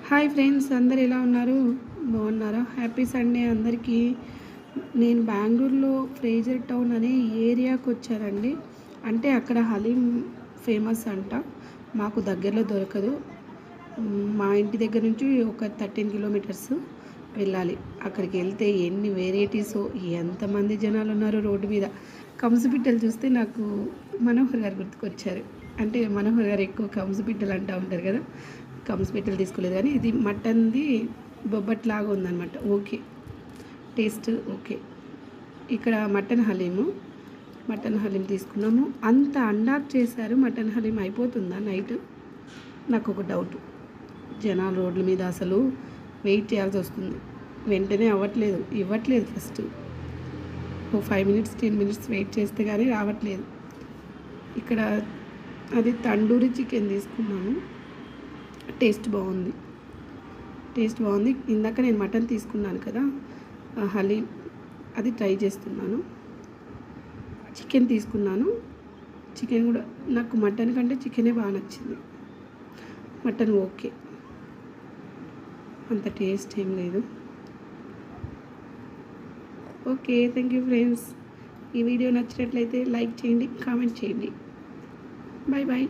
Hi friends, అందరు ఎలా ఉన్నారు? బాగున్నారా? హ్యాపీ సండే అందరికీ. నేను బెంగళూరులో ఫ్రేజర్ టౌన్ అనే ఏరియాకి వచ్చానండి. అంటే అక్కడ హలీం ఫేమస్ అంట. మాకు దగ్గరలో దొరకదు. మా ఇంటి దగ్గర నుంచి ఒక 13 కిలోమీటర్స్ వెళ్ళాలి. అక్కడికి వెళ్తే ఎన్ని వెరైటీసో, ఎంతమంది జనాలు ఉన్నారో రోడ్డు మీద. కంసుపిట్టలు చూస్తే నాకు మనోహర్ గారు గుర్తుకొచ్చారు. అంటే మనోహర్ గారు ఎక్కువ కంసుపిట్టలు అంటూ ఉంటారు కదా. కంసుపిట్టలు తీసుకోలేదు, కానీ ఇది మటన్ది బొబ్బట్లాగా ఉందన్నమాట. Okay, taste okay. ఇక్కడ మటన్ హలీం తీసుకున్నాము. అంత అండాక్ చేశారు. మటన్ హలీం అయిపోతుందా నైట్? నాకు ఒక డౌట్. జనాలు రోడ్ల మీద అసలు వెయిట్ చేయాల్సి వస్తుంది. వెంటనే ఇవ్వట్లేదు. ఫస్ట్ ఓ 5 మినిట్స్ 10 మినిట్స్ వెయిట్ చేస్తే కానీ రావట్లేదు. ఇక్కడ అది తండూరి చికెన్ తీసుకున్నాను. టేస్ట్ బాగుంది. ఇందాక నేను మటన్ తీసుకున్నాను కదా, హలీం అది ట్రై చేస్తున్నాను. చికెన్ తీసుకున్నాను. చికెన్ కూడా నాకు మటన్ కంటే చికెనే బాగా నచ్చింది. మటన్ ఓకే, అంత టేస్ట్ ఏం లేదు. Okay, thank you friends. ఈ వీడియో నచ్చినట్లయితే లైక్ చేయండి, కామెంట్ చేయండి. Bye bye.